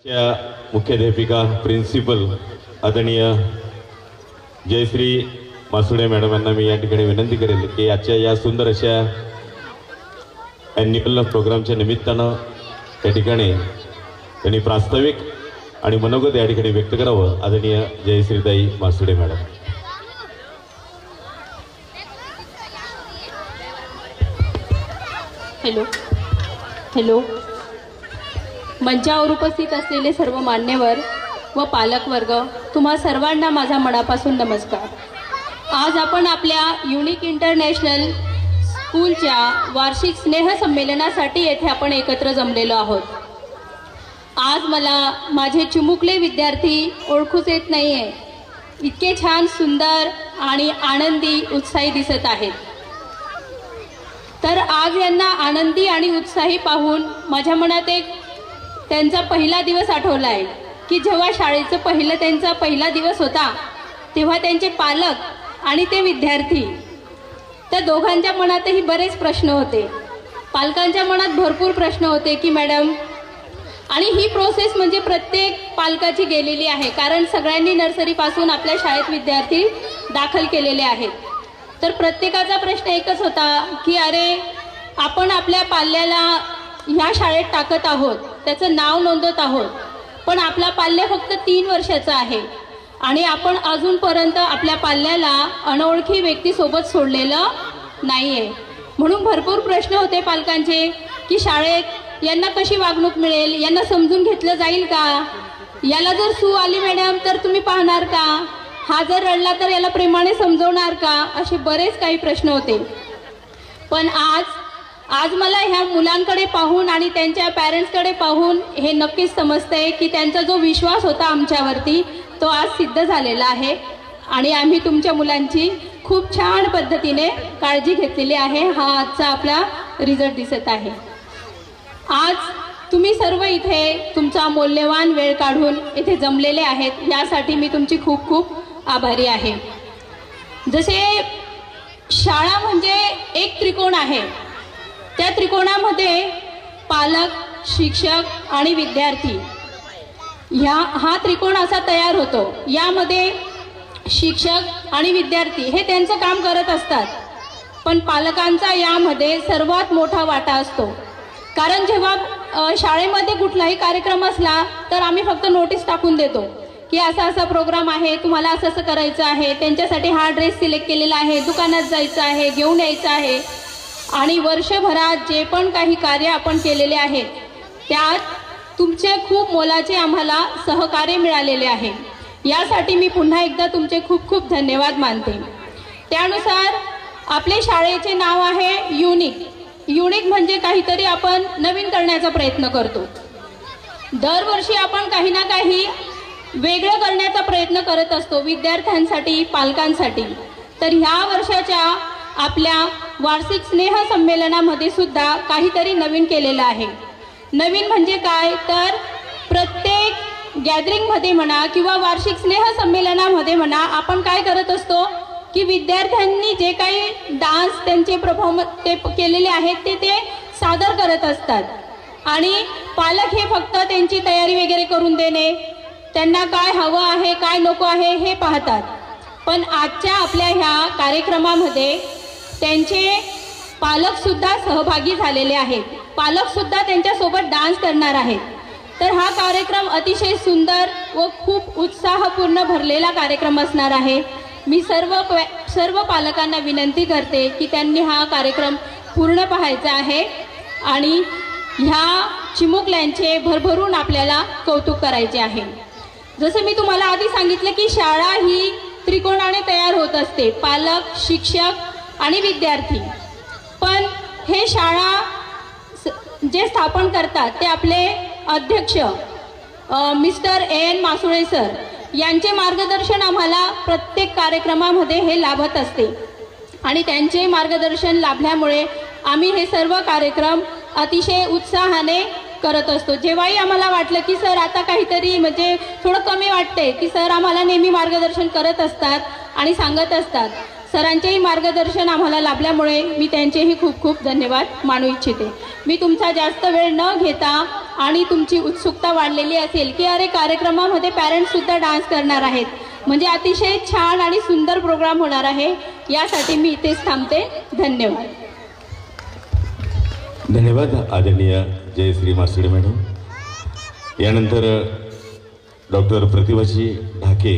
मुख्याध्यापिका प्रिन्सिपल आदरणीय जयश्री मासुडे मॅडम यांना मी या ठिकाणी विनंती करेल की आजच्या या सुंदर अशा ॲन्युअल प्रोग्रामच्या निमित्तानं या ठिकाणी त्यांनी प्रास्ताविक आणि मनोगत या ठिकाणी व्यक्त करावं. आदरणीय जयश्रीताई मासुडे मॅडम. हॅलो हॅलो मंचावर उपस्थित असलेले सर्व मान्यवर व पालक वर्ग, तुम्हा सर्वांना माझा मनापासून नमस्कार. आज आपण आपल्या युनिक इंटरनॅशनल स्कूलच्या वार्षिक स्नेहसंमेलनासाठी येथे आपण एकत्र जमलेलो आहोत. आज मला माझे चिमुकले विद्यार्थी ओळखूच येत नाही आहे, इतके छान सुंदर आणि आनंदी उत्साही दिसत आहेत. तर आज यांना आनंदी आणि उत्साही पाहून माझ्या मनात एक त्यांचा पहिला दिवस आठवला आहे की जेव्हा शाळेचं त्यांचा पहिला दिवस होता तेव्हा त्यांचे पालक आणि ते विद्यार्थी, त्या दोघांच्या मनातही बरेच प्रश्न होते. पालकांच्या मनात भरपूर प्रश्न होते की मॅडम, आणि ही प्रोसेस म्हणजे प्रत्येक पालकाची गेलेली आहे, कारण सगळ्यांनी नर्सरीपासून आपल्या शाळेत विद्यार्थी दाखल केलेले आहेत. तर प्रत्येकाचा प्रश्न एकच होता की अरे, आपण आपल्या पाल्याला ह्या शाळेत टाकत आहोत, त्याचं नाव नोंदवत आहोत, पण आपला पाल्य फक्त 3 वर्षाचा आहे आणि आपण अजूनपर्यंत आपल्या पाल्याला अनोळखी व्यक्तीसोबत सोडलेलं नाही आहे. म्हणून भरपूर प्रश्न होते पालकांचे की शाळेत यांना कशी वागणूक मिळेल, यांना समजून घेतलं जाईल का, याला जर सूज आली मॅडम तर तुम्ही पाहणार का, हा जर रडला तर याला प्रेमाने समजवणार का, असे बरेच काही प्रश्न होते. पण आज मला ह्या मुलांकडे पाहून आणि त्यांच्या पॅरेंट्सकडे पाहून हे नक्कीच समजतंय की त्यांचा जो विश्वास होता आमच्यावरती तो आज सिद्ध झालेला आहे आणि आम्ही तुमच्या मुलांची खूप छान पद्धतीने काळजी घेतलेली आहे. हा आजचा आपला रिझल्ट दिसत आहे. आज तुम्ही सर्व इथे तुमचा मौल्यवान वेळ काढून इथे जमलेले आहेत, यासाठी मी तुमची खूप खूप आभारी आहे. जसे शाळा म्हणजे एक त्रिकोण आहे, त्या त्रिकोणामध्ये पालक, शिक्षक आणि विद्यार्थी हा त्रिकोण असा तयार होतो. यामध्ये शिक्षक आणि विद्यार्थी हे त्यांचं काम करत असतात, पण पालकांचा यामध्ये सर्वात मोठा वाटा असतो. कारण जेव्हा शाळेमध्ये कुठलाही कार्यक्रम असला तर आम्ही फक्त नोटीस टाकून देतो की असा असा प्रोग्राम आहे, तुम्हाला असं असं करायचं आहे, त्यांच्यासाठी हा ड्रेस सिलेक्ट केलेला आहे, दुकानात जायचं आहे, घेऊन यायचं आहे. आणि वर्षभरात जे पण काही कार्य आपण केलेले आहेत त्यात तुमचे खूप मोलाचे आम्हाला सहकार्य मिळालेले आहे. यासाठी मी पुन्हा एकदा तुमचे खूप खूप धन्यवाद मानते. त्यानुसार आपले शाळेचे नाव आहे युनिक. युनिक म्हणजे काहीतरी आपण नवीन करण्याचा प्रयत्न करतो. दरवर्षी आपण काही ना काही वेगळं करण्याचा प्रयत्न करत असतो विद्यार्थ्यांसाठी, पालकांसाठी. तर ह्या वर्षाच्या आपल्या वार्षिक स्नेह संमेलनामध्ये सुद्धा काहीतरी नवीन केलेलं आहे. नवीन म्हणजे काय, तर प्रत्येक गॅदरिंगमध्ये म्हणा किंवा वार्षिक स्नेह संमेलनामध्ये म्हणा आपण काय करत असतो की विद्यार्थ्यांनी जे काही डान्स त्यांचे परफॉर्मन्स ते केलेले आहेत ते सादर करत असतात आणि पालक हे फक्त त्यांची तयारी वगैरे करून देणे, त्यांना काय हवं आहे काय नको आहे हे पाहतात. पण आजच्या आपल्या ह्या कार्यक्रमामध्ये त्यांचे पालकसुद्धा सहभागी झालेले आहेत, पालकसुद्धा त्यांच्यासोबत डान्स करणार आहेत. तर हा कार्यक्रम अतिशय सुंदर व खूप उत्साहपूर्ण भरलेला कार्यक्रम असणार आहे. मी सर्व पालकांना विनंती करते की त्यांनी हा कार्यक्रम पूर्ण पाहायचा आहे आणि ह्या चिमुकल्यांचे भरभरून आपल्याला कौतुक करायचे आहे. जसं मी तुम्हाला आधी सांगितलं की शाळा ही त्रिकोणाने तयार होत असते, पालक, शिक्षक आणि विद्यार्थी. पण हे शाळा जे स्थापन करतात ते आपले अध्यक्ष मिस्टर A.N. मासुळे सर यांचे मार्गदर्शन आम्हाला प्रत्येक कार्यक्रमामध्ये हे लाभत असते आणि त्यांचे मार्गदर्शन लाभल्यामुळे आम्ही हे सर्व कार्यक्रम अतिशय उत्साहाने करत असतो. जेव्हाही आम्हाला वाटलं की सर आता काहीतरी म्हणजे थोडं कमी वाटते की सर आम्हाला नेहमी मार्गदर्शन करत असतात आणि सांगत असतात, सरांचेही मार्गदर्शन आम्हाला लाभल्यामुळे मी त्यांचेही खूप खूप धन्यवाद मानू इच्छिते. मी तुमचा जास्त वेळ न घेता आणि तुमची उत्सुकता वाढलेली असेल की अरे कार्यक्रमामध्ये पॅरेंट्ससुद्धा डान्स करणार आहेत, म्हणजे अतिशय छान आणि सुंदर प्रोग्राम होणार आहे, यासाठी मी इथेच थांबते. धन्यवाद. धन्यवाद आदरणीय जयश्री मासुडे मॅडम. यानंतर डॉक्टर प्रतिभाजी ढाके